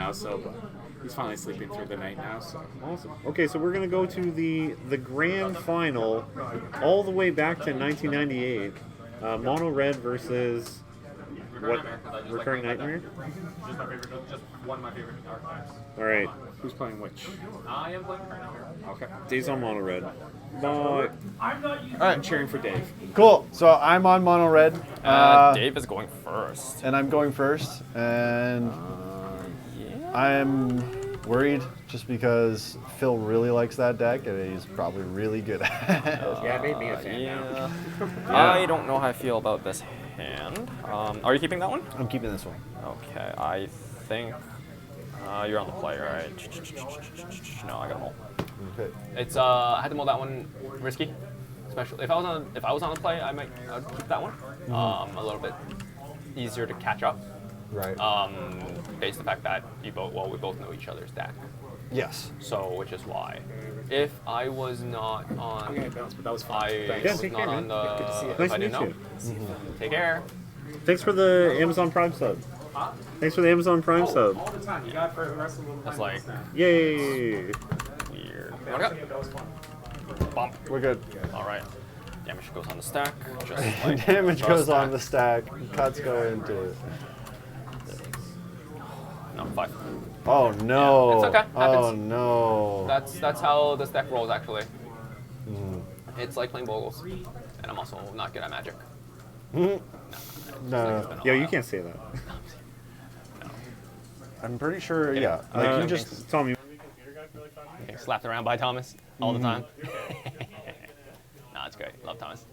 now, so but he's finally sleeping through the night now. So Awesome. Okay, so we're gonna go to the grand final, all the way back to 1998. Mono Red versus what? Recurring Nightmare. Just my favorite. Just one of my favorite archetypes. All right. who's playing which? I am playing Recurring Nightmare. Okay. Dave's on Mono Red. Bye. I'm cheering for Dave. Cool. So I'm on mono red. Dave is going first. And I'm going first. And Yeah. I'm worried just because Phil really likes that deck and he's probably really good at it. Yeah, it made me a fan now. Yeah. I don't know how I feel about this hand. Are you keeping that one? I'm keeping this one. Okay, I think you're on the play, right? No, I got to mull. Okay. It's I had to mull that one risky, especially if I was on the play, I'd keep that one. A little bit easier to catch up. Right. Based on the fact that we both know each other's deck. Yes. So, which is why, if I was not on, Okay, bounce, but that was fun. I Thanks. Yeah, was take not care, on man. the, Good to see you. if Nice I to didn't meet know, take care. Thanks for the Amazon Prime sub. Thanks for the Amazon Prime sub. All the time. You got it for the rest of the That's like Yay! weird. That was fun. Bump. We're good. All right. Damage goes on the stack. Just like Damage just goes on that. the stack. Cuts go into it. No, 5. Oh no. Yeah, it's okay. Oh Happens. no. That's how this deck rolls actually. It's like playing Bogles, and I'm also not good at Magic. No. Yo, you can't say that. I'm pretty sure, yeah. Like you just Tommy. Getting slapped around by Thomas all the time. Nah, it's great. Love Thomas.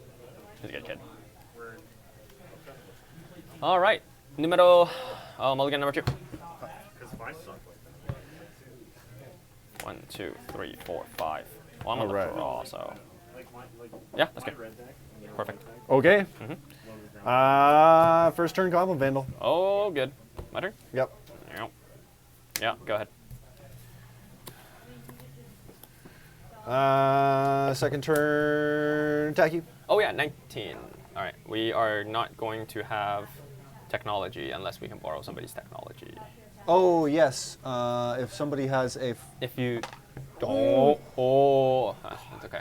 He's a good kid. All right. Numero, mulligan number 2. 1, 2, 3, 4, 5. Well, I'm on the Alright. draw, so. Yeah, that's good. Perfect. okay. First turn Goblin Vandal. Oh, good. My turn? Yep. Yep. Yeah, go ahead. Second turn attack you. Oh, yeah, 19. All right. We are not going to have technology unless we can borrow somebody's technology. Oh yes. If somebody has a If you don't, it's okay.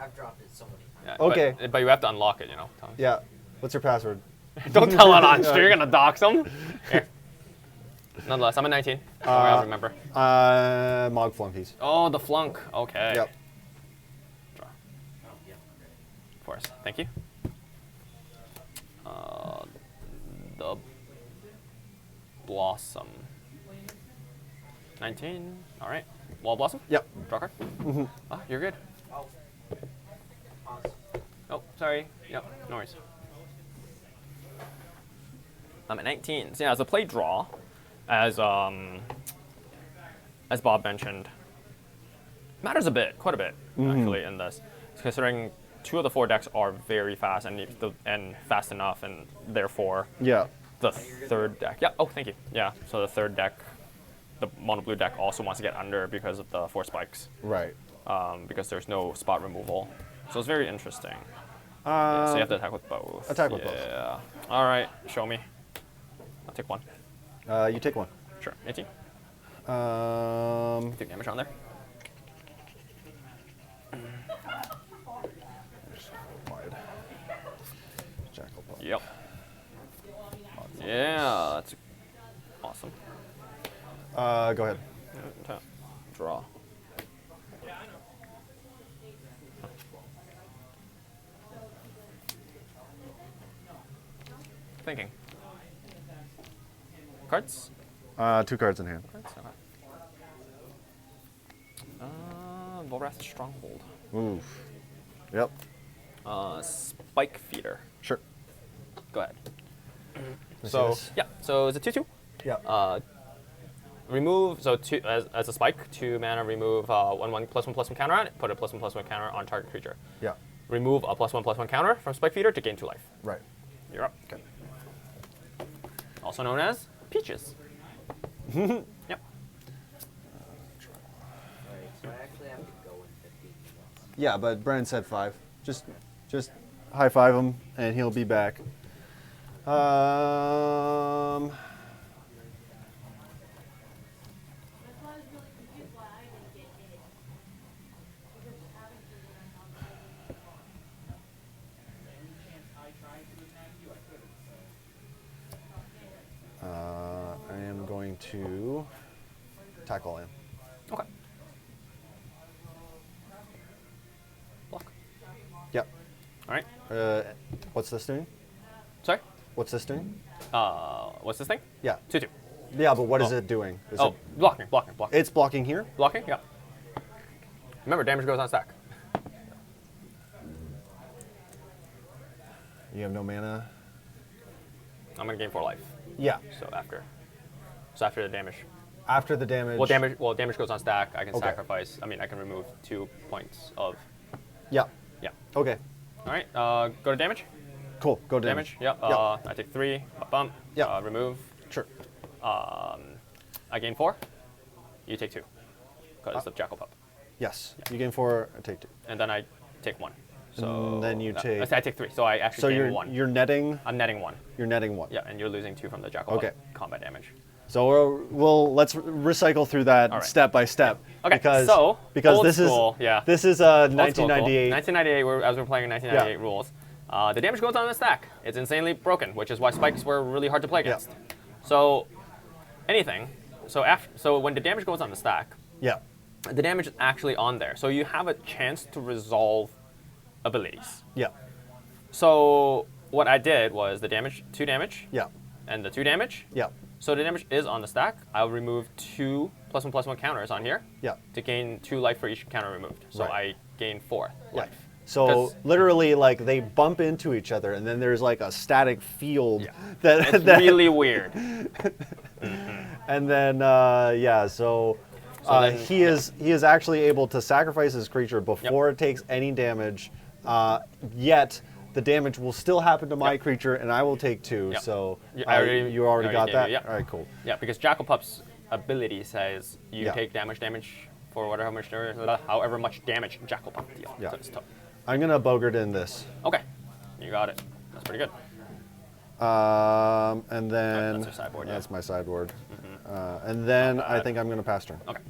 I've dropped it so many times. Yeah, Okay. But you have to unlock it, you know. Tom. yeah. What's your password? Don't tell it on stream. You're gonna dox them. Here. Nonetheless, I'm at 19. I'll remember. Mog Flunkies. Oh, the flunk. Okay. Yep. Draw. Force. Thank you. The Blossom. 19. All right. Wall Blossom. Yep. Draw card. Ah, you're good. Oh. Pause. Oh, sorry. Yep. No worries. I'm at 19. So yeah, as a play draw, as Bob mentioned, matters a bit, quite a bit actually in this, considering 2 of the 4 decks are very fast and fast enough, and therefore Yeah. the third deck. Yeah. Oh, thank you. Yeah. So the third deck, the mono blue deck, also wants to get under because of the 4 spikes, Right. because there's no spot removal. So it's very interesting. Yeah, so you have to attack with both. attack with both. Yeah. All right. Show me. I'll take 1. You take one. Sure. 18. Take damage on there. Jackal Pup. Yep. Yeah, that's awesome. Go ahead. Tap. Draw. Thinking. Cards? 2 cards in hand. Cards? Okay. Volrath's Stronghold. Oof. Yep. Spike Feeder. Sure. Go ahead. So. Yeah, so it's a 2/2. Yeah. Remove, so as a spike, 2 mana, remove 1/1/+1/+1 counter on it, put a +1/+1 counter on target creature. Yeah. Remove a +1/+1 counter from Spike Feeder to gain 2 life. Right. You're up. Okay. Also known as Peaches. Yep. Alright, so I actually have to go in 15 minutes. Yeah, but Brennan said 5. Just high five him, and he'll be back. to tackle in. Okay. Block. Yep. All right. What's this doing? Sorry. What's this doing? What's this thing? Yeah. 2/2. Yeah, but what is Oh. it doing? Is Oh, it, blocking. it's blocking here? Blocking. Yeah. Remember, damage goes on stack. You have no mana? I'm gonna gain 4 life. Yeah. So after the damage. After the damage. Well, damage goes on stack. I can Okay. sacrifice. I mean, I can remove 2 points of. Yeah. Yeah. Okay. All right. Go to damage. Cool. Go Damage. Yep. Yep. I take 3. Bump. Yeah. Remove. Sure. I gain 4. You take 2. Because of Jackal Pup. Yes. You gain 4. I take 2. And then I take 1. So And then you take- I take 3. So I actually So gain you're 1. you're netting. I'm netting 1. You're netting 1. Yeah, and you're losing 2 from the Jackal Okay. Pup combat damage. So let's recycle through that All right. step by step. Okay, Because so, because old this school, is yeah. this is Old school, 1998. 1998, as we're playing in 1998 rules. The damage goes on the stack. It's insanely broken, which is why spikes were really hard to play against. So anything. So when the damage goes on the stack, Yeah. the damage is actually on there. So you have a chance to resolve abilities. Yeah. So what I did was the damage, 2 damage, Yeah. and the 2 damage. Yeah. So the damage is on the stack. I'll remove 2 +1/+1 counters on here Yeah. to gain 2 life for each counter removed. So Right. I gain 4 Yeah. life. So 'Cause- literally, like they bump into each other, and then there's like a static field Yeah. that, It's that really weird. and then so, then- he is actually able to sacrifice his creature before it takes any damage. Yet the damage will still happen to my Yep. creature, and I will take 2. Yep. So Yeah, you already got gave that. you, yeah. All right, cool. Yeah, because Jackal Pup's ability says you Yeah. take damage for however much damage Jackal Pup deals. Yeah. So it's tough. I'm gonna Bogart in this, Okay, you got it. That's pretty good. and then That's your sideboard, yeah. that's my sideboard, and then I think I'm gonna pass turn. Okay.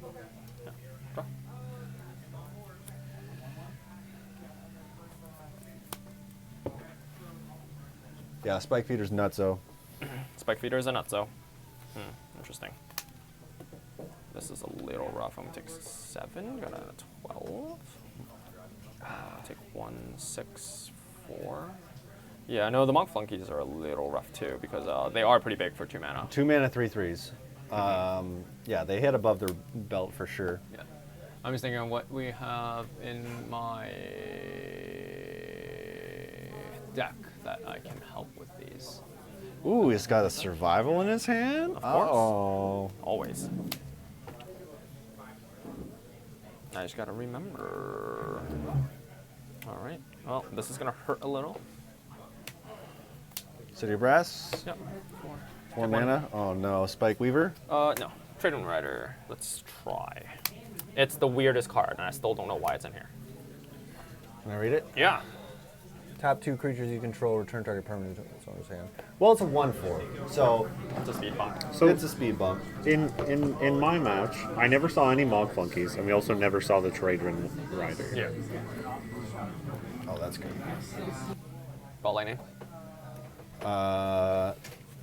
Yeah. Draw. Yeah, Spike Feeder's nutso. Spike Feeder is a nutso. Interesting. This is a little rough. I'm gonna take 7. Got a 12. Take 1, 6, 4. Yeah, no, the Monk Flunkies are a little rough too because they are pretty big for 2 mana. 2 mana, 3/3s. Yeah, they hit above their belt for sure. Yeah. I'm just thinking what we have in my deck that I can help with these. Ooh, he's got a survival in his hand? Of course. Oh. Always. I just gotta remember. All right. Well, this is gonna hurt a little. City of Brass? Yep. 4 mana? Oh no, Spike Weaver? No. Trade Wind Rider. Let's try. It's the weirdest card, and I still don't know why it's in here. Can I read it? Yeah. Tap 2 creatures you control, return target permanent to owner's hand. Well, it's a 1/4, so It's a speed bump. So it's a speed bump. in my match, I never saw any Mog Flunkies, and we also never saw the Trade Wind Rider. Yeah. Oh, that's good. Ball lightning.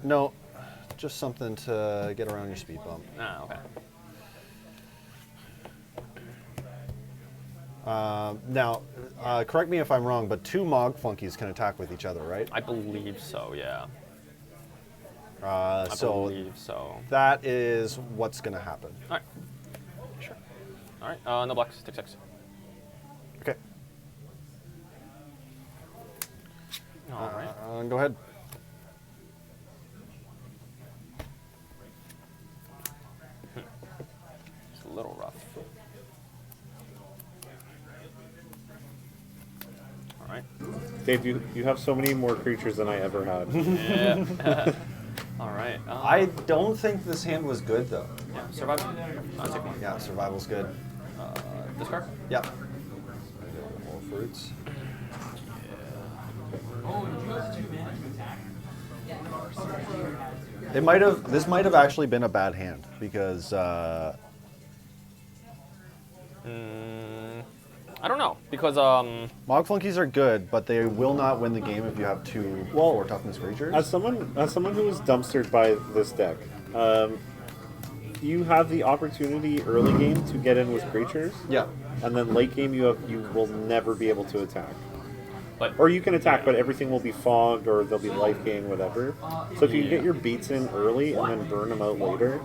No, just something to get around your speed bump. Ah, okay. Now, correct me if I'm wrong, but 2 Mog Flunkies can attack with each other, right? I believe so. Yeah. I So believe so. that is what's going to happen. All right. Sure. All right. No blocks. Take 6. Okay. All right. Go ahead. It's a little rough. All right. Dave, you have so many more creatures than I ever had. Yeah. All right. I don't think this hand was good, though. Yeah. Survive. I'll take 1. Yeah, survival's good. Discard. Yep. More fruits. It might have. This might have actually been a bad hand because I don't know because Mog Flunkies are good, but they will not win the game if you have 2 4 toughness creatures. As someone who was dumpstered by this deck, you have the opportunity early game to get in with creatures, Yeah. and then late game you will never be able to attack. But Or you can attack, but everything will be fogged, or there'll be life gain, whatever. So if you can get your beats in early and then burn them out later,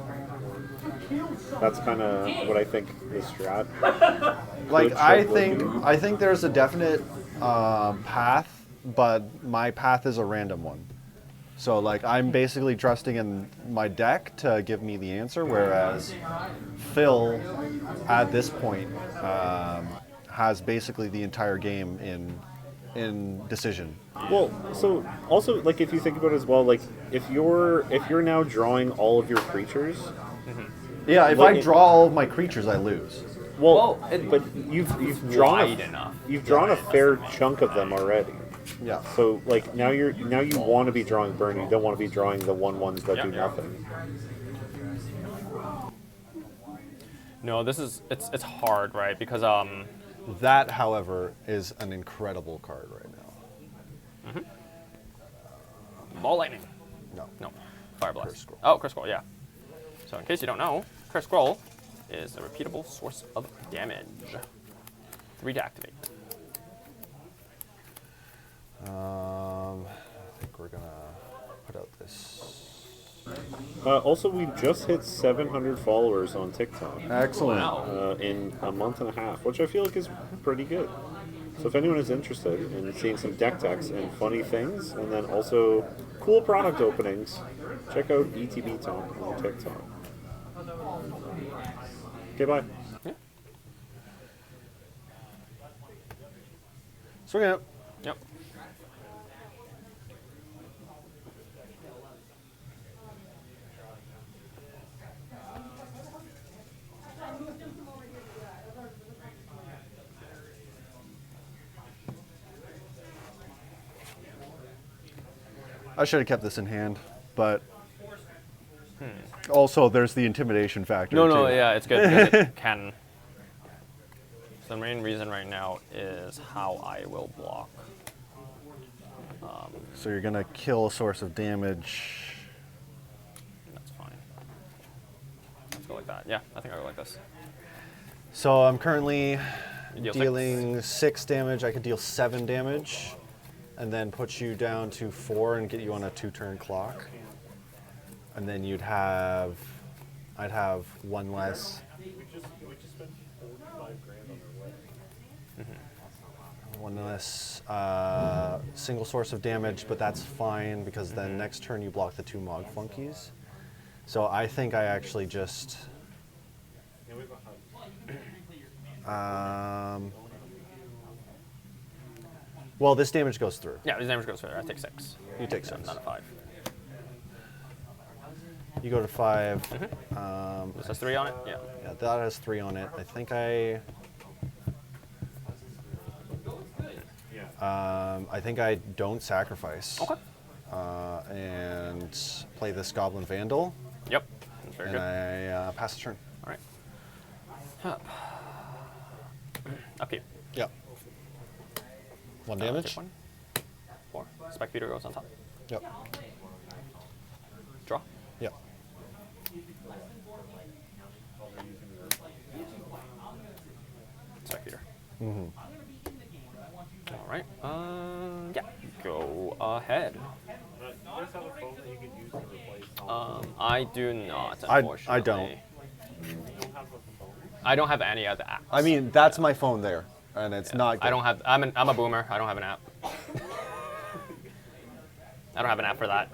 that's kind of what I think the strat. Like could I should would think be. I think there's a definite path, but my path is a random one. So like I'm basically trusting in my deck to give me the answer, whereas Phil at this point has basically the entire game in decision. Well, so also like if you think about it as well, like if you're now drawing all of your creatures, Yeah, if Like I it- draw all of my creatures, I lose. well, Well, it- but you've drawn wide enough. You've drawn a fair chunk of them already. Yeah. So like now you want to be drawing burn. You don't want to be drawing the ones that Yeah. do nothing. No, this is it's hard, right? Because That, however, is an incredible card right now. ball lightning. No. No, fire blast. Curse Scroll. Oh, Curse Scroll, yeah. So in case you don't know, Curse Scroll is a repeatable source of damage. 3 to activate. I think we're gonna put out this. Also, we just hit 700 followers on TikTok Excellent. Wow. in a month and a half, which I feel like is pretty good. So if anyone is interested in seeing some deck techs and funny things, and then also cool product openings, check out ETB Talk on TikTok. Okay, bye. Swing it. Yep. I should have kept this in hand, but also there's the intimidation factor. No, no, too. yeah, it's good because it can. So the main reason right now is how I will block. So you're gonna kill a source of damage. That's fine. Let's go like that. Yeah, I think I'll go like this. So I'm currently You deal dealing 6 damage. I could deal 7 damage, and then put you down to 4 and get you on a 2-turn clock. And then I'd have 1 less. One less single source of damage, but that's fine because then next turn you block the 2 Mog Funkies. So I think I actually just. Well, this damage goes through. Yeah, his damage goes further. I take 6. You take So 6. not a 5. You go to 5. This has 3 on it? Yeah. Yeah, that has 3 on it. I think I don't sacrifice. Okay. And play this Goblin Vandal, Yep. That's very and good. I pass the turn. All right. Up. Upkeep. Yep. 1 Take damage. 1. 4. Spike Beater goes on top. Yep. Draw. Yep. Spike Beater. All right. Yeah. Go ahead. I do not. I Unfortunately. don't. I don't have any other apps. I mean, that's my phone there, and it's not good. I don't have. I'm a boomer. I don't have an app. I don't have an app for that.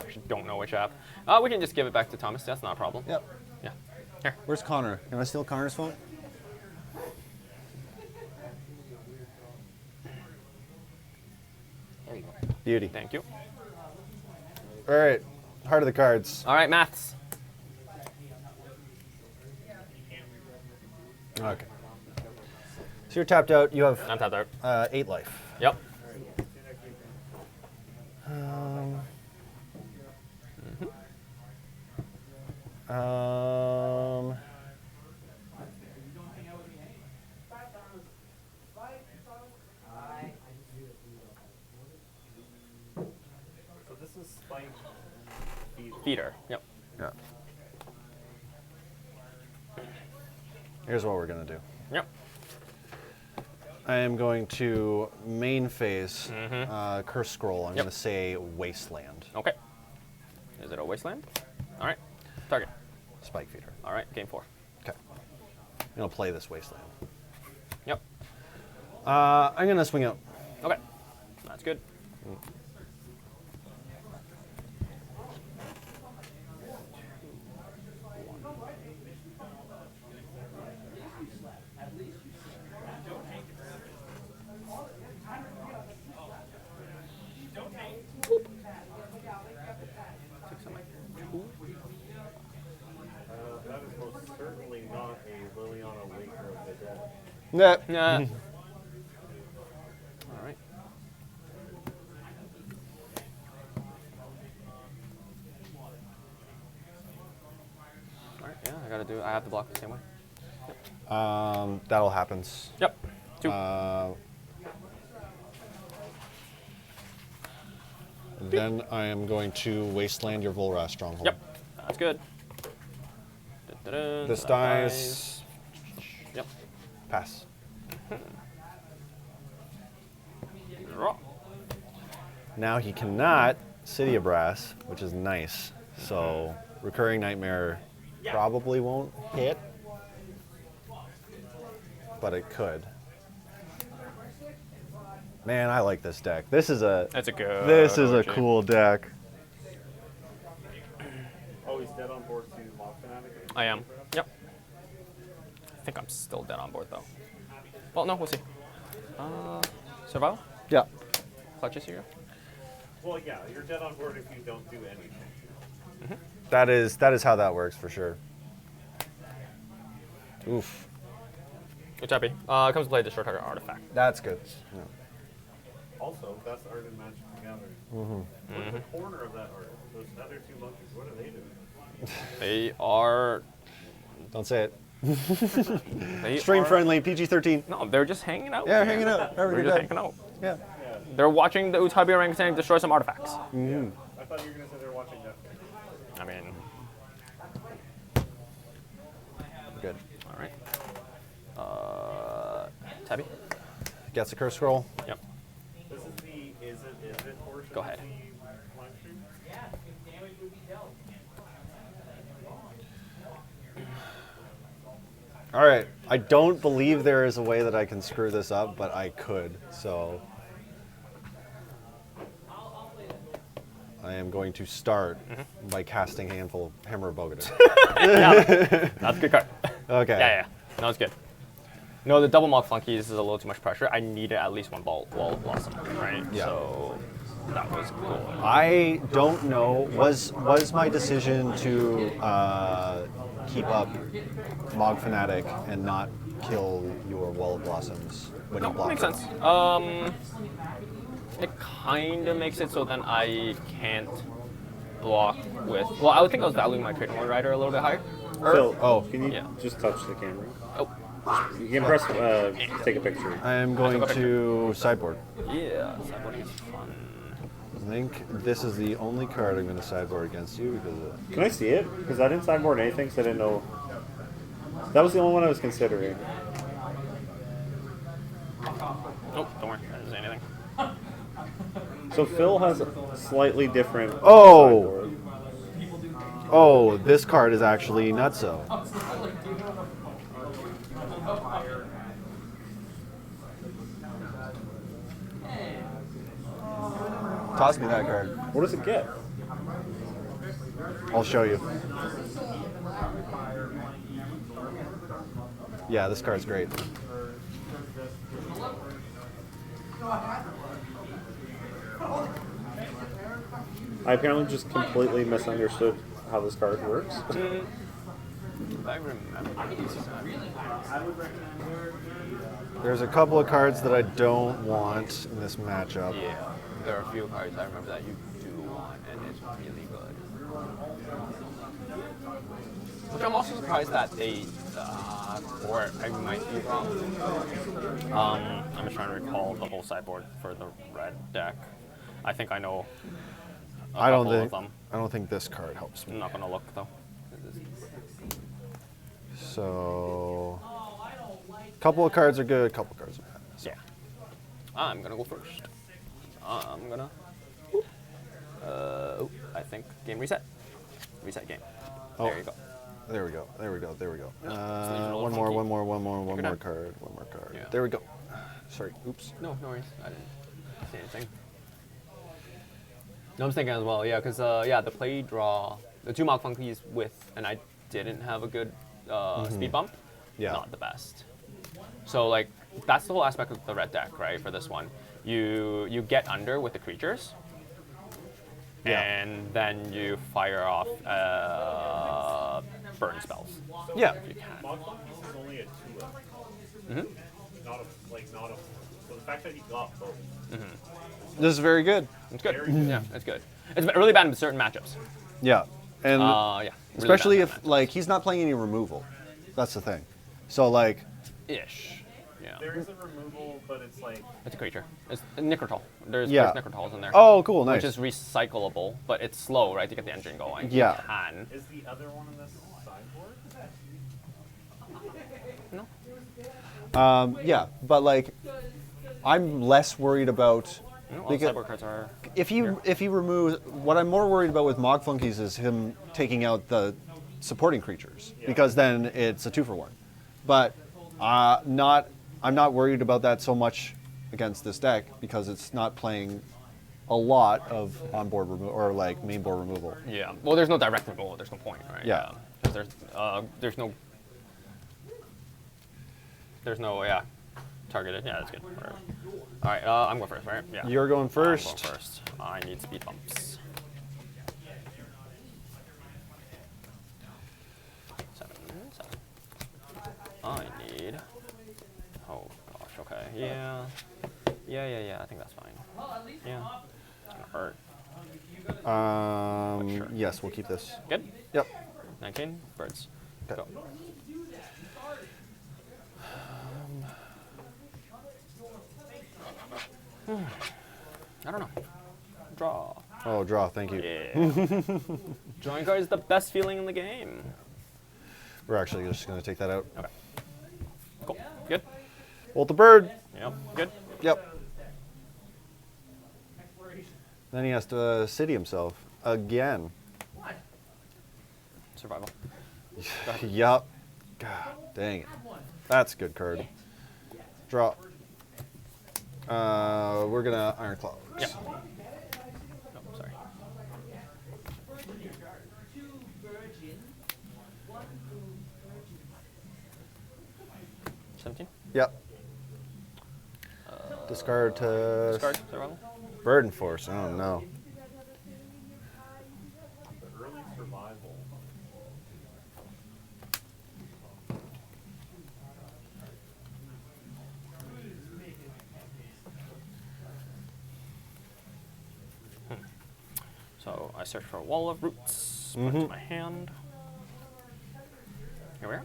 Actually, don't know which app. We can just give it back to Thomas. That's not a problem. Yep. Yeah. Here. Where's Connor? Can I steal Connor's phone? There you go. Beauty. Thank you. All right. Heart of the cards. All right, maths. Okay. So you're tapped out. You have I'm tapped out. 8 life. Yep. Feeder. Yep. Yeah. Here's what we're gonna do. Yep. I am going to main phase curse scroll. I'm Yep. gonna say wasteland. Okay. Is it a wasteland? All right. Target. Spike feeder. All right. Game 4. Okay. I'm gonna play this wasteland. Yep. I'm gonna swing out. Okay. That's good. That is most certainly not a Liliana Waker of the Dead. Nah. Yeah. All right. All right. Yeah, I gotta do. I have to block the same way. That'll happen. Yep. 2. Then I am going to wasteland your Volrath stronghold. Yep. That's good. Da-da-da, This so that dies. Yep. Pass. Draw. Now he cannot City of Brass, which is nice. So recurring nightmare probably won't hit, but it could. Man, I like this deck. This is a That's a good. this is a OG. cool deck. Oh, he's dead on board to Mob Fanatic? I am. Yep. I think I'm still dead on board though. Well, no, we'll see. Survival? Yeah. Clutches here. Well, yeah, you're dead on board if you don't do anything. That is how that works for sure. Oof. Good happy. Comes to play destroy target artifact. That's good. Yeah. Also, that's art in Magic the Gathering. What's the corner of that art? Those other two monkeys, what are they doing? They are. Don't say it. They Stream are- friendly, PG-13. No, they're just hanging out. Yeah, man. hanging out. Having a They're good just time. hanging out. Yeah. They're watching the Utabi orangutan destroy some artifacts. I thought you were going to say they're watching Netflix. I mean, Good. all right. Tabby. Gets a curse scroll. Yep. This is the is it portion Go ahead. of the live stream? All right. I don't believe there is a way that I can screw this up, but I could. So I am going to start by casting Handful Hammer of Bogadin. That's a good card. Okay. Yeah. No, it's good. No, the double Mog Flunkies is a little too much pressure. I needed at least one Wall Blossom, right? Yeah. So that was cool. I don't know. Was my decision to keep up Mog Fanatic and not kill your Wall of Blossoms when you No, block makes it? sense. It kind of makes it so then I can't block with. Well, I would think I was valuing my Trade Rider a little bit higher. Phil, Oh. can you Yeah. just touch the camera? Oh, You can press, take a picture. I am going to sideboard. yeah, sideboard is fun. I think this is the only card I'm going to sideboard against you because of Can I see it? Because I didn't sideboard anything, so I didn't know. That was the only one I was considering. Oh, don't worry, I didn't say anything. So Phil has a slightly different Oh! sideboard. Oh, this card is actually nutso. Toss me that card. What does it get? I'll show you. Yeah, this card's great. I apparently just completely misunderstood how this card works. I remember. There's a couple of cards that I don't want in this matchup. Yeah, there are a few cards I remember that you do want, and it's really good. Which I'm also surprised that they, or I might be wrong. I'm just trying to recall the whole sideboard for the red deck. I think I know a I don't couple think of them. I don't think this card helps I'm me. not gonna look though. So, couple of cards are good, couple cards are bad. Yeah. I'm gonna go first. I'm gonna. I think game reset. Reset game. Oh. There you go. There we go. There we go. There we go. leave it a little One more. funky. One more. One more. One You're more done. card. One more card. Yeah. There we go. Sorry. Oops. No worries. I didn't see anything. No, I'm thinking as well. Yeah, because yeah, the play draw, the 2 Mog Funkies with, and I didn't have a good speed bump. Yeah. Not the best. So like that's the whole aspect of the red deck, right? For this one, you get under with the creatures. Yeah. And then you fire off burn spells. Yeah. If you can. Mog Funkies is only a 2-up. Mm-hmm. Not a. So the fact that he got both. This is very good. It's good. Very good. Yeah, it's good. It's really bad in certain matchups. Yeah. And Yeah. Really especially bad in if certain like he's not playing any removal. That's the thing. So like, matchups. Ish. Yeah. There is a removal, but it's like. It's a creature. It's a Nickertal. There's Yeah. Nickertals in there. oh, cool, nice. Which is recyclable, but it's slow, right, to get the engine going. Yeah. You can. Is the other one in this sideboard? No. Yeah, but like, I'm less worried about. No, all because cyborg cards are. if he removes, what I'm more worried about with Mog Funkies is him taking out the supporting creatures, because then it's a 2-for-1. But I'm not worried about that so much against this deck because it's not playing a lot of onboard removal or like main board removal. Yeah. Well, there's no direct removal. There's no point, right? Yeah. 'Cause there's no yeah targeted. Yeah, that's good. Whatever. All right. I'm going first, right? Yeah. You're going I'm first. going first. I need speed bumps. 7. I need. Oh gosh. Okay. Yeah. Yeah. I think that's fine. Yeah. It's gonna hurt. Sure. Yes, we'll keep this. Good. Yep. 19 birds. Okay. Go. I don't know. Draw. Oh, draw. Thank you. Yeah. Drawing card is the best feeling in the game. We're actually just going to take that out. Okay. Cool. Good. Bolt the bird. Yep. Good. Yep. Then he has to city himself again. Survival. Yup. God dang it. That's a good card. Draw. We're gonna Iron Claws. Yep. Oh, sorry. $17. Yep. Discard to Discard. Survival. Burden Force. Oh no. The early survival. So I search for a wall of roots. Put it to my hand. Here we are.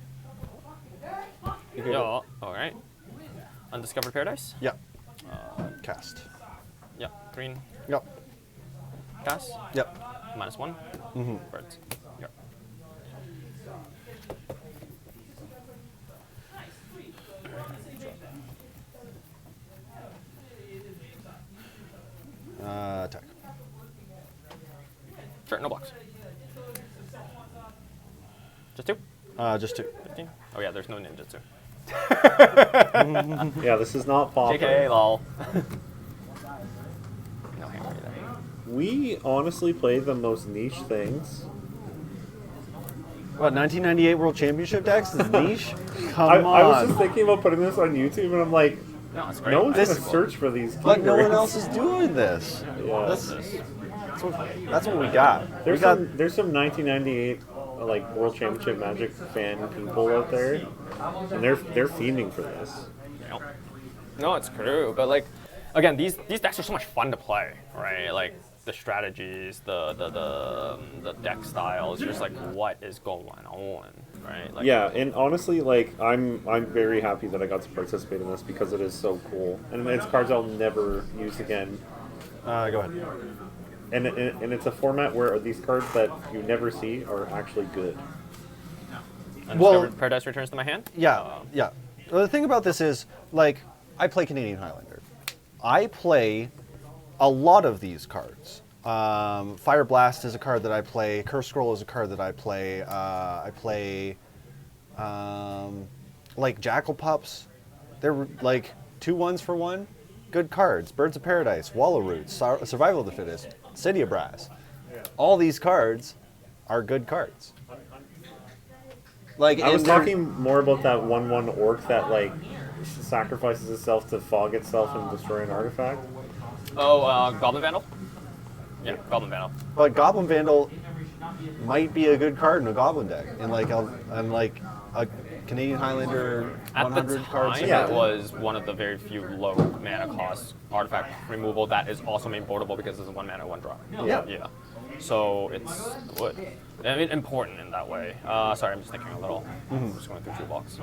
Yeah. All right. Undiscovered Paradise. Yep. Cast. Yep. Green. Yep. Pass. Yep. -1. Birds. Yep. Attack. Sure. No blocks. Just 2. Just 2. 15. Oh yeah. There's no ninjutsu. Yeah, this is not Pauper. JK. Lol. No hammer either. We honestly play the most niche things. What, 1998 World Championship decks is niche? Come I on. was just thinking about putting this on YouTube, and I'm like, No, it's great. no one's This- gonna search for these. But no one keywords. else is doing this. Yeah. That's what we got. There's we got there's some 1998 like World Championship Magic fan people out there, and they're fiending for this. No. No, it's true. But like, again, these decks are so much fun to play, right? Like the strategies, the deck styles, just like what is going on, right? Like, Yeah, and honestly, like I'm very happy that I got to participate in this because it is so cool, and it's cards I'll never use again. go ahead. And it's a format where these cards that you never see are actually good. Undiscovered Paradise returns to my hand. Yeah, yeah. Well, the thing about this is, like, I play Canadian Highlander. I play a lot of these cards. Fire Blast is a card that I play. Curse Scroll is a card that I play. I play, like, Jackal Pups. They're, like, 2 for 1. Good cards. Birds of Paradise, Wallow Roots, Survival of the Fittest, City of Brass. All these cards are good cards. Like, I was and they're- talking more about that 1/1 orc that like sacrifices itself to fog itself and destroy an artifact. Oh, Goblin Vandal? Yeah, Goblin Vandal. But Goblin Vandal might be a good card in a Goblin deck, and like a Canadian Highlander At the 100 cards. time, Yeah. it was one of the very few low mana cost artifact removal that is also main boardable because it's a 1 mana, 1 draw. Yeah. Yeah. So it's good. I mean, important in that way. Sorry, I'm just thinking a little. I'm just going through toolbox.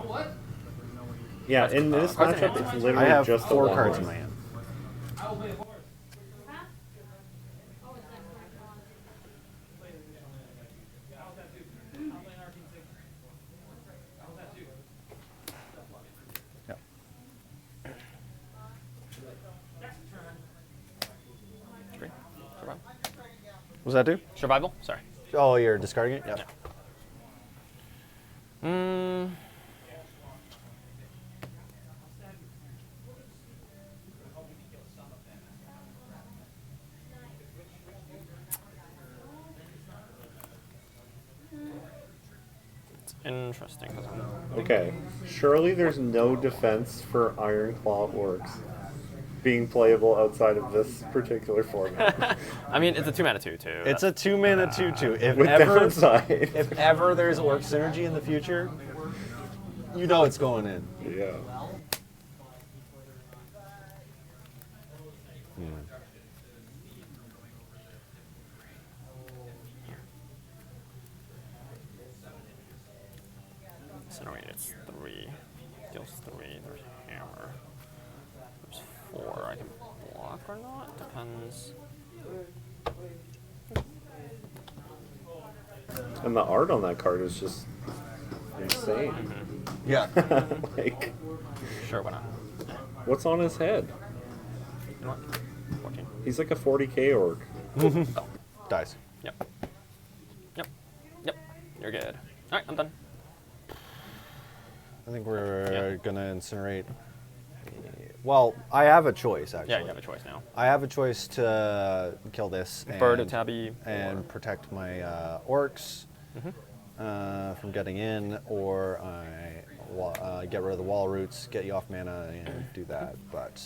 Yeah, in this cards in matchup, hand. it's I literally have just the 4 one cards one. in my hand. Yeah. Great. Survival. Was that do? Survival? Sorry. Oh, you're discarding it? Yeah. Mm. It's interesting because I'm Okay, surely there's no defense for Iron Claw orcs being playable outside of this particular format. I mean, it's a 2 mana 2 too. It's a 2 mana 2/2. If With ever, downside. if ever there's orc synergy in the future, you know it's going in. Yeah. Incinerate, it's 3. Deals 3. There's hammer. There's 4. I can block or not? Depends. And the art on that card is just insane. Yeah. Like, Sure, why not? what's on his head? You know what? 14. He's like a 40k orc. Dies. Yep. Yep. Yep. You're good. Alright, I'm done. I think we're gonna incinerate. Well, I have a choice actually. Yeah, you have a choice now. I have a choice to kill this Bird of and, Tabby. and protect my orcs from getting in, or I get rid of the wall roots, get you off mana, and do that. But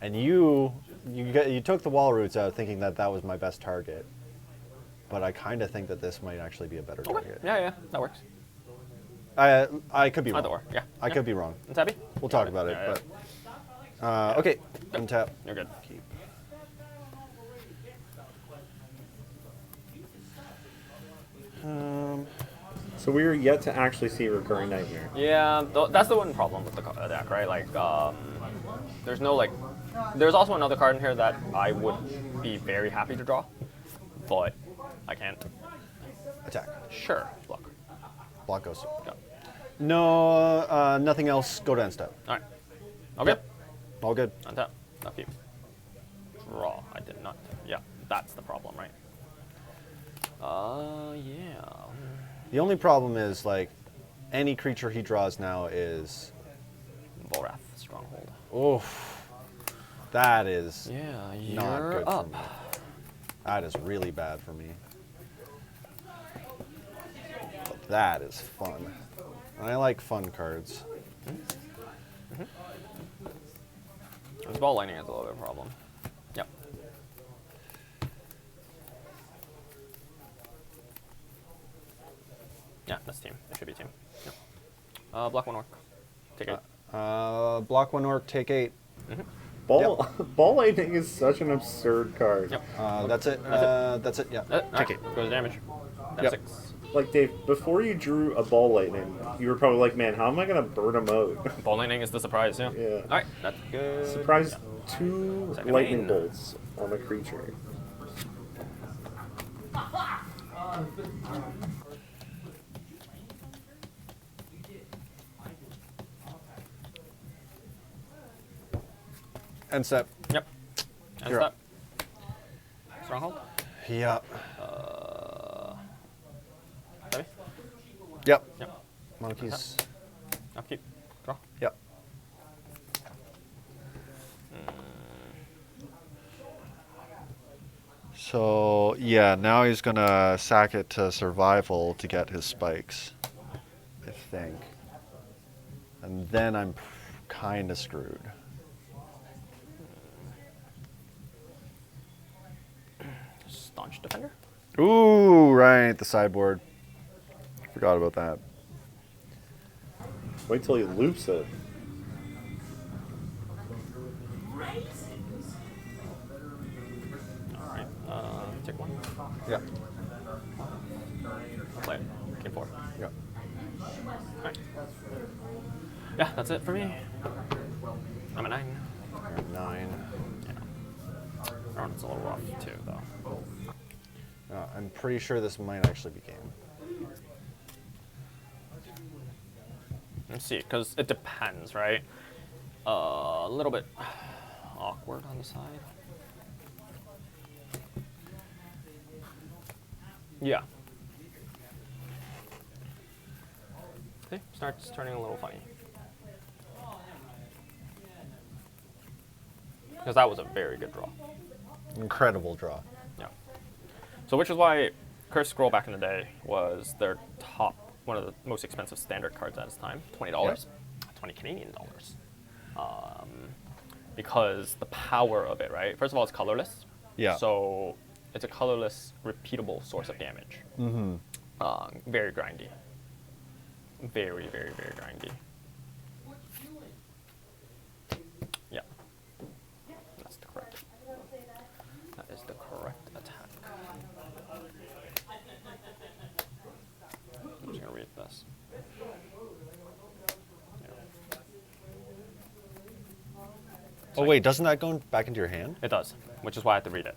and you took the wall roots out, thinking that that was my best target. But I kind of think that this might actually be a better Okay. target. Yeah, yeah, that works. I could be wrong. Either or, yeah. I could be wrong. And Tabby? We'll talk about it. Yeah, yeah. But okay, untap. You're good. Keep. So we are yet to actually see Recurring Nightmare. Yeah, that's the one problem with the deck, right? Like, there's no, like... There's also another card in here that I would be very happy to draw, but I can't. Attack. Sure, block. Block goes. Go. No, nothing else. Go to end step. Alright. Okay. Yep. All good. Untap. Upkeep. Draw. I did not. Yeah, that's the problem, right? Yeah. The only problem is like any creature he draws now is Volrath, Stronghold. oof. That is Yeah, not you're good for up. me. That is really bad for me. But that is fun. I like fun cards. This ball lightning is a little bit of a problem. Yep. Yeah, that's team. It should be team. Yep. Block 1 orc. Take 8. Block 1 orc, take 8. Ball Lightning is such an absurd card. Yep. That's it. That's it. Yeah. Take Take 8. Goes to damage. That's Yep. 6. Like, Dave, before you drew a ball lightning, you were probably like, man, how am I going to burn him out? Ball lightning is the surprise, yeah. Yeah. Alright, that's good. Surprise Yeah. 2 Second lightning main. bolts on a creature. End step. Yep. And You're step. up. Stronghold. Yep. Heavy. Yep. Yep. Monkeys. Upkeep. Draw. Yep. So yeah, now he's gonna sack it to survival to get his spikes, I think, and then I'm kind of screwed. Staunch defender. Ooh, right, the sideboard. Forgot about that. Wait till he loops it. Alright. Take one. Yep. Play it. Game 4. Yep. Alright. Yeah, that's it for me. I'm at 9. You're at 9. Round's a little rough too, though. I'm pretty sure this might actually be game. Let's see, because it depends, right? A little bit awkward on the side. Yeah. See, starts turning a little funny. Because that was a very good draw. Incredible draw. Yeah. So which is why Curse Scroll back in the day was their top, one of the most expensive standard cards at its time, $20, Yeah. 20 Canadian dollars. Because the power of it, right? First of all, it's colorless. Yeah. So it's a colorless, repeatable source of damage. Mm-hmm. Very grindy. Very, very, very grindy. Yeah. That's the correct. That is the correct attack. I'm just gonna read this. Oh wait, doesn't that go back into your hand? It does, which is why I have to read it.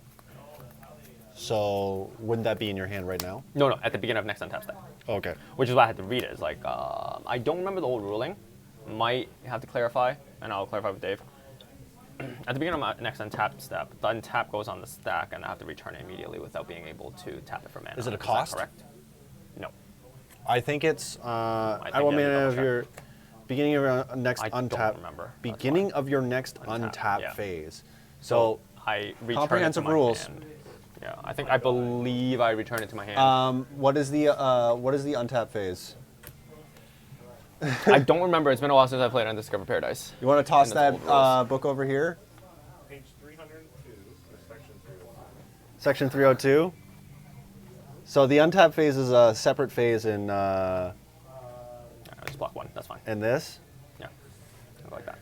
So wouldn't that be in your hand right now? No, at the beginning of next untap step. Okay. Which is why I had to read it. It's like, I don't remember the old ruling. Might have to clarify, and I'll clarify with Dave. At the beginning of my next untap step, the untap goes on the stack, and I have to return it immediately without being able to tap it for mana. Is it a that cost? correct? No. I think it's think at one you have to minute of double your beginning of your next I don't untap. remember. That's Beginning why. of your next Untap, untap yeah. phase. So I return comprehensive it to my rules. hand. Yeah, I believe I return it to my hand. what is the untap phase? I don't remember. It's been a while since I played on Discover Paradise. You want to toss And that's that old rules. book over here? Page 302, section 302. Section 302. So the untap phase is a separate phase in Just block one. That's fine. this. Yeah, I like that.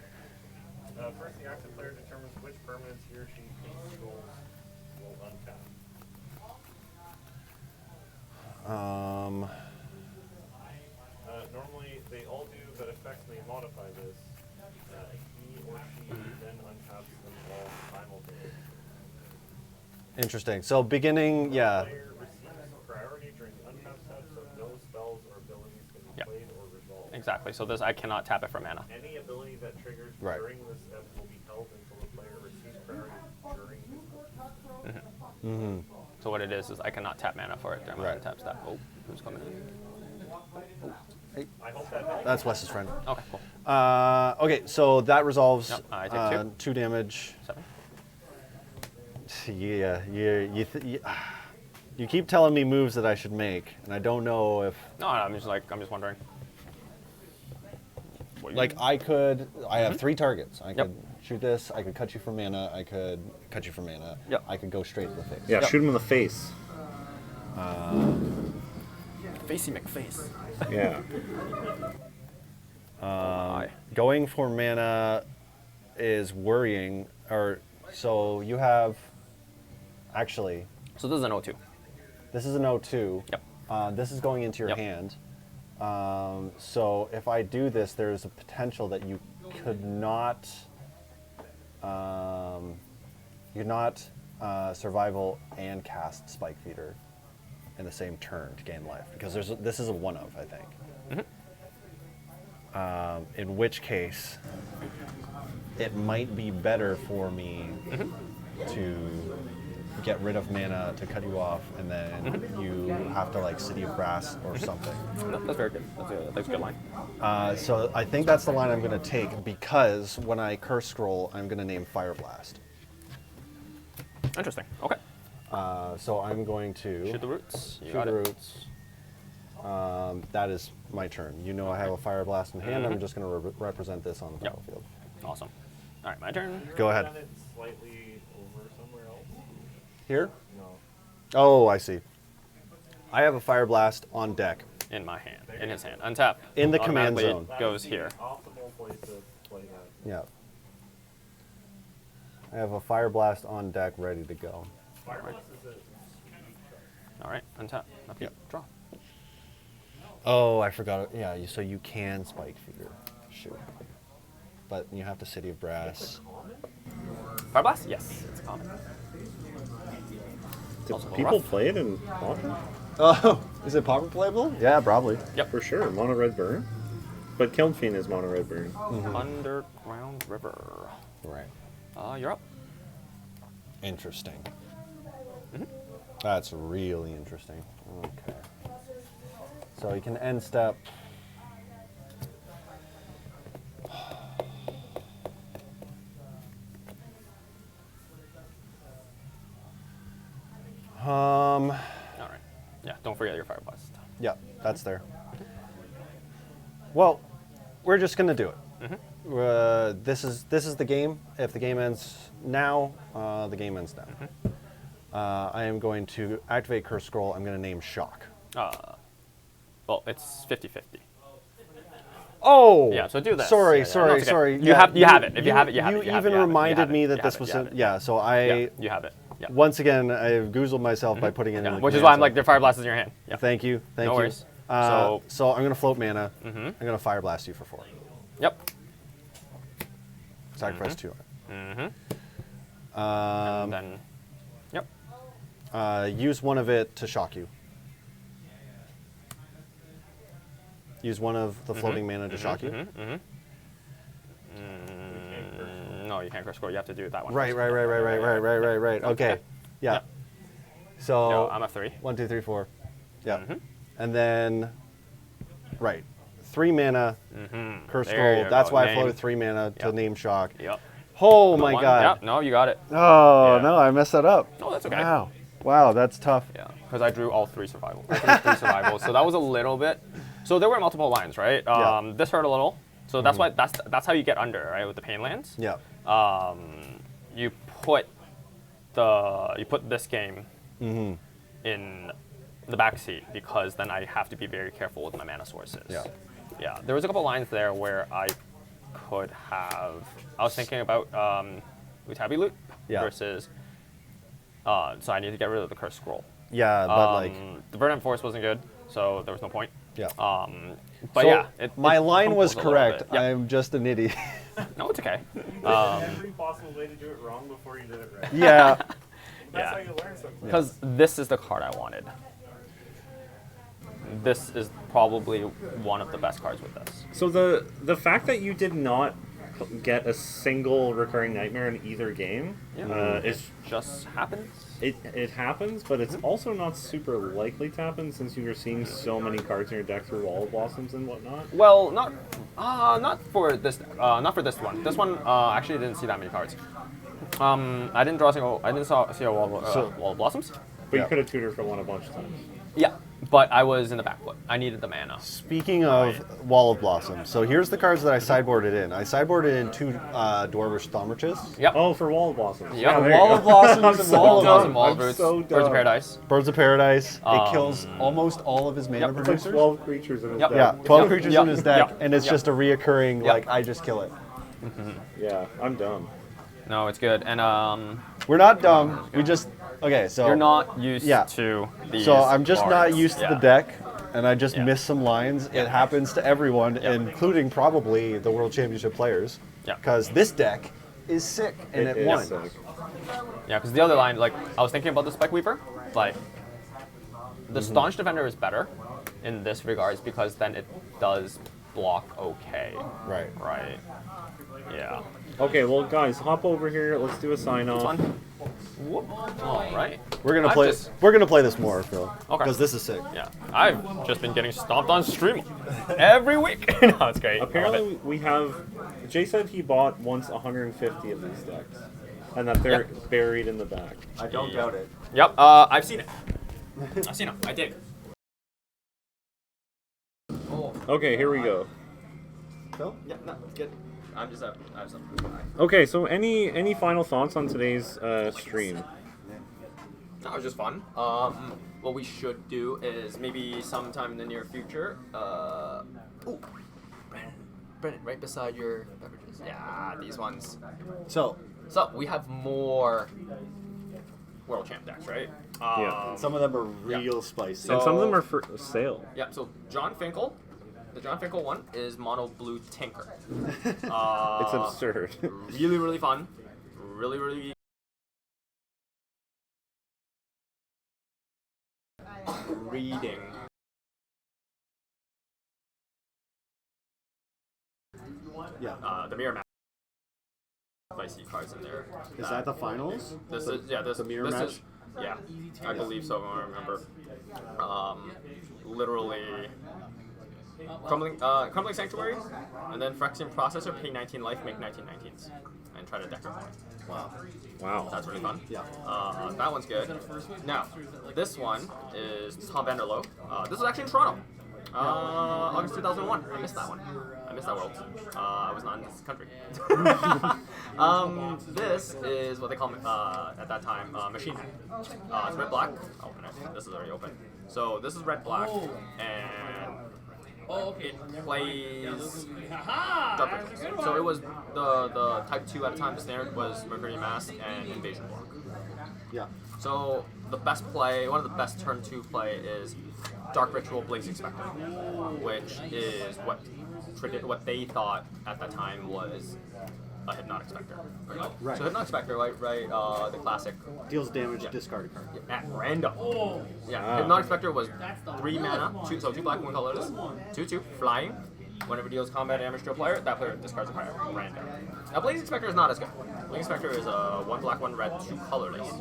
First, the active player determines which permanents he or she controls will untap. Normally, they all do, but effects may modify this. He or she then untaps them all simultaneously. Interesting. So beginning, yeah. Player receives priority during the untap step, so no spells or abilities can be Yep. played or resolved. Exactly. So this I cannot tap it for mana. Any ability that triggers Right. during this step will be held until the player receives priority during his turn. So what it is I cannot tap mana for it during my Right. tap step. Oh, who's coming in? I hope that helps. That's Wes's friend. Okay, cool. Okay, so that resolves Yep, I take 2 damage. 7. Yeah, you keep telling me moves that I should make, and I don't know if No, I'm just wondering. What you- like I have 3 targets. I could shoot this. I could cut you for mana. I could cut you for mana. Yep. I could go straight to the face. Yeah, shoot him in the face. Facey McFace. Yeah. Going for mana is worrying. Or so you have. Actually, So this is an 0-2. this is an 0-2. Yep. This is going into your Yep. hand. So if I do this, there's a potential that you could not, survival and cast Spike Feeder in the same turn to gain life, because this is a one of, I think. In which case, it might be better for me to get rid of mana to cut you off, and then you have to like City of Brass or something. No, that's very good. That's a good line. So I think that's the line I'm going to take, because when I curse scroll, I'm going to name Fire Blast. Interesting. Okay. So I'm going to Shoot the roots. You shoot got the it. roots. That is my turn. You know I have a Fire Blast in hand. I'm just going to represent this on the Yep. battlefield. Awesome. All right, my turn. Go ahead. Done it slightly over somewhere else? Here? No. Oh, I see. I have a Fire Blast on deck. In my hand. In his hand. Untap. In the command Automatically zone. It goes That's the here. optimal place to play that. Yeah. I have a Fire Blast on deck ready to go. Fireblast is a All right, untap. Up you Yep. draw. Oh, I forgot. Yeah, so you can Spike Feeder. Shoot. But you have to City of Brass. Fire blast? Yes, it's common. Do Also people rough. play it in Pauper? Oh, is it Pauper playable? Yeah, probably. For sure, mono red burn. But Kiln Fiend is mono red burn. Underground River. Right. You're up. Interesting. That's really interesting. Okay. So you can end step. All right. Yeah, don't forget your fire blast. Yeah, that's there. Well, we're just gonna do it. This is the game. If the game ends now, the game ends now. I am going to activate Curse Scroll. I'm going to name Shock. Well, it's 50-50. Oh! Yeah, so do this. Sorry, Yeah, yeah. sorry, No, it's okay. sorry. You have it. If you have it, you have You it. You have even it, you have it, reminded you have me it, that you this have it, was you have it. yeah. So Yeah, I you have it. Yeah. once again I goozled myself by putting it in. Yeah, the which is command why I'm zone. like, the fire blast is in your hand. Yeah. Thank you. Thank No you. worries. So I'm going to float mana. I'm going to Fire Blast you for 4. Yep. Sacrifice 2. And then, yep. Use one of it to shock you. Use one of the floating mana to shock you. No, you can't curse score. You have to do that one. Right. first. Okay. Yeah. Yeah. So No, I'm a 3. 1, 2, 3, 4. Yeah. And then, right, 3 mana. Curse There Scroll. you That's go. why I Name. floated 3 mana to Yep. name shock. Yep. Oh my One. god. Yep. No, you got it. Oh Yeah. no, I messed that up. No, that's okay. Wow. Wow, that's tough. Yeah, because I drew all 3 survival. I drew 3 survival, so that was a little bit. So there were multiple lines, right? Yeah. This hurt a little. So that's why that's how you get under, right, with the pain lands. Yeah. You put this game in the back seat, because then I have to be very careful with my mana sources. Yeah. Yeah. There was a couple lines there where I could have. I was thinking about Utabi Loot Yeah. versus. So I need to get rid of the Curse Scroll. Yeah, but like, The Verdant Force wasn't good, so there was no point. yeah. But So yeah, my line was crumpled a little correct. bit. Yeah. I'm just an idiot. No, it's okay. every possible way to do it wrong before you did it right. Yeah. That's Yeah. how you learn something. Because this is the card I wanted. This is probably one of the best cards with this. So the fact that you did not get a single recurring nightmare in either game is Just happens. it happens, but it's also not super likely to happen since you were seeing so many cards in your deck through Wall of Blossoms and whatnot. Well, not for this. Not for this one. This one actually didn't see that many cards. I didn't draw a single. I didn't see a wall of blossoms. But Yeah. you could have tutored for one a bunch of times. Yeah, but I was in the back foot. I needed the mana. Speaking of Wall of Blossom, so here's the cards that I sideboarded in. I sideboarded in 2 Dwarvish Thaumaturges. Yep. Oh, for Wall of Blossoms. Yep. Yeah, there you Wall go. of Blossoms I'm and so Wall of dumb. Blossom, Wall of I'm Roots, so Birds of dumb. Paradise. Birds of Paradise. It kills almost all of his mana Yep. It's like producers. 12 creatures in his Yep. deck. Yeah, 12 Yep. creatures Yep. in his deck, Yep. and it's Yep. just a reoccurring, Yep. like, I just kill it. Yeah, I'm dumb. No, it's good. And We're not dumb. We just Okay, so You're not used yeah. to these. So I'm just not cards. used to Yeah. the deck, and I just Yeah. missed some lines. It happens to everyone, including probably the World Championship players. Yeah. Because this deck is sick, and it, is won. sick. Yeah, because the other line, like, I was thinking about the Spike Weaver, like, the Staunch Defender is better in this regards because then it does block okay. Right. Right. Yeah. Okay, well, guys, hop over here. Let's do a sign It's off. fun. Whoop. All right. We're gonna I've play. just- We're gonna play this more, Phil. Okay. Because this is sick. Yeah. I've just been getting stomped on stream every week. No, it's great. I love Apparently, it. we have. Jay said he bought once 150 of these decks, and that they're buried in the back. I don't doubt it. Yep. I've seen it. I've seen it. I dig. Okay, here we go. Phil? Yeah. No, it's good. I have something. Okay, so any final thoughts on today's stream? That was just fun. What we should do is maybe sometime in the near future. Ooh, Brennan, right beside your beverages. Yeah, these ones. So So we have more World Champ decks, right? Yeah. some of them are real spicy. So- And some of them are for sale. Yeah. So John Finkel, the John Finkel one is Mono Blue Tinker. It's absurd. Really, really fun. Really. Reading. yeah. The mirror match. I see cards in there. Is that the finals? This is this mirror this match? is yeah, I believe so. I remember. Literally. Crumbling Sanctuary, and then Phyrexian Processor, pay 19 life, make 19 19s, and try to deck your point. Wow. Wow. That's really fun. Yeah. That one's good. Now, this one is Tom Vanderloo. This was actually in Toronto. August 2001. I missed that one. I missed that world. I was not in this country. This is what they call at that time Machine Head. It's red black. I'll open it. This is already open. So this is red black, and it plays Dark Rituals. So it was the type 2 at the time. The standard was Mercury Mask and Invasion Block. Yeah. So the best play, one of the best turn 2 play is Dark Ritual Blazing Spectre, which is what they thought at the time was a Hypnotic Spectre. Right. So Hypnotic Spectre, right? The classic. Deals damage, discard a card. At random. Yeah, Hypnotic Spectre was 3 mana, 2 black, 1 colorless, 2/2, flying. Whenever it deals combat damage to a player, that player discards a card at random. Now Blazing Spectre is not as good. Blazing Spectre is a 1 black, 1 red, 2 colorless,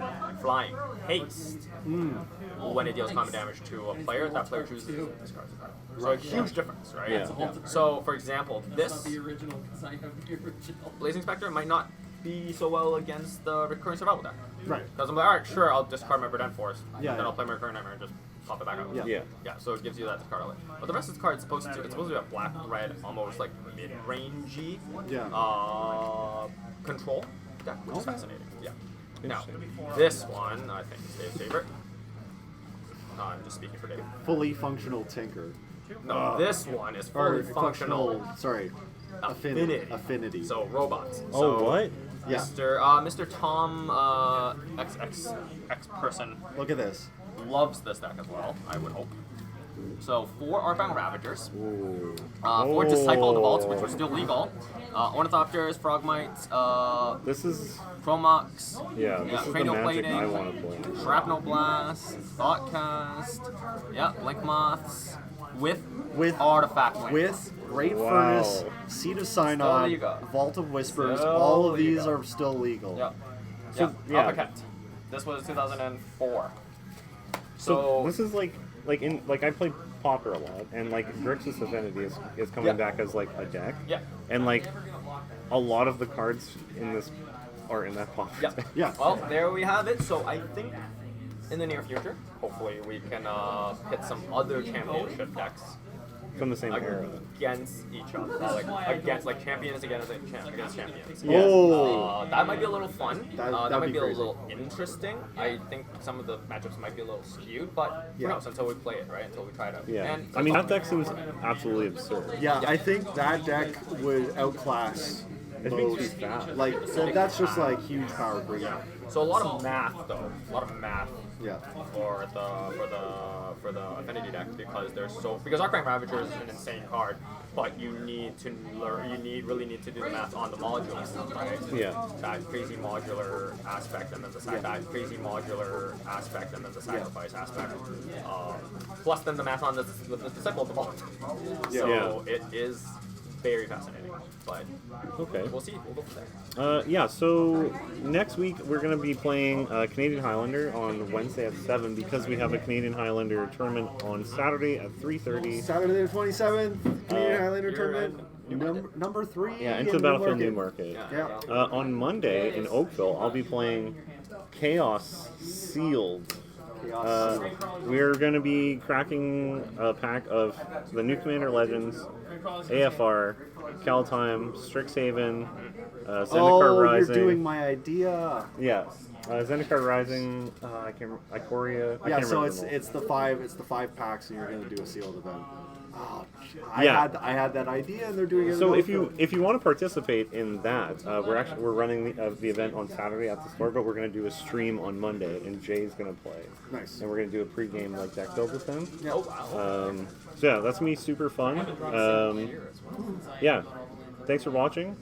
flying, haste. When it deals combat damage to a player, that player chooses to discard a card. So a huge difference, right? Yeah. So for example, this original because I have the original. Blazing Spectre might not be so well against the recurring survival deck. Right. Because I'm like, alright, sure, I'll discard my Verdant Force. Yeah, Then yeah. I'll play my Recurring Nightmare and just pop it back out. Yeah. Yeah. Yeah, so it gives you that discard outlet. But the rest of the card is supposed to be a black, red, almost like mid-rangey control deck, which is fascinating. Yeah. Now, this one I think is Dave's favorite. I'm just speaking for Dave. Fully functional tinker. No, this one is Or fully functional Sorry. Affinity. So robots. Oh, So what? Yeah. Mr. Tom X person Look at this. loves this deck as well, I would hope. So 4 Artbound Ravagers, Ooh. 4 Disciple of the Vaults, which were still legal, Ornithopters, Frogmites, This is Chromox, this is the Cranial magic I Plating, want to play. Shrapnel Blast, Thoughtcast, Blink Moths, with Artifact Wings. With Great Wow. Furnace, Seed of So there Synod, you go. Vault of Whispers, So all of there you these go. are still legal. Yeah. So, Yeah. yeah. Kent. This was 2004. So this is like I played Pauper a lot, and like Grixis Affinity is coming back as like a deck. Yeah. And like a lot of the cards in this are in that Pauper Yeah. deck. Yeah. Well, there we have it. So I think in the near future, hopefully we can hit some other championship decks From the same era. against each other, against champions against champions. Yeah. Oh. That might be a little fun. That'd That might be be a crazy. little interesting. I think some of the matchups might be a little skewed, but who Yeah. knows until we play it, right? Until we try it out. Yeah. And I mean, that deck seems absolutely absurd. Yeah, I think that deck would outclass It makes you most. fast. Like, so that's just like huge power creep. So a lot of math, though. A lot of math Yeah. for the affinity deck because because Arcbank Ravager is an insane card, but you need to learn. You really need to do the math on the modules, right? Yeah. That crazy modular aspect, and then that crazy modular aspect, and then the sacrifice aspect. Plus, then the math on the disciple of the ball. So it is very fascinating, but Okay. we'll see. We'll go from there. Yeah, so next week we're going to be playing Canadian Highlander on Wednesday at 7 because we have a Canadian Highlander tournament on Saturday at 3:30. Saturday the 27th, Canadian Highlander you're tournament, number 3. Yeah, into the Battlefield Newmarket. Yeah. On Monday in Oakville, I'll be playing Chaos Sealed. We're going to be cracking a pack of the New Commander Legends, AFR, Kaldheim, Strixhaven, Zendikar Rising. You're doing my idea. Yeah, Zendikar Rising, Ikoria. I Yeah, can't so remember them all. it's the five packs, and you're gonna do a sealed event. Oh, Yeah. I had that idea, and they're doing it. So in if you Oakville. want to participate in that, we're running the event on Saturday at the store, but we're going to do a stream on Monday, and Jay's going to play. Nice. And we're going to do a pre-game like deck build with him. Yeah. Oh wow. So yeah, that's gonna be super fun. Yeah. Thanks for watching.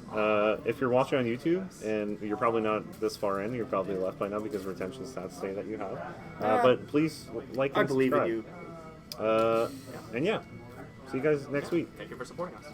If you're watching on YouTube, and you're probably not this far in, you're probably left by now because retention stats say that you have. But please like and I believe in subscribe. you. And yeah, see you guys next week. Thank you for supporting us.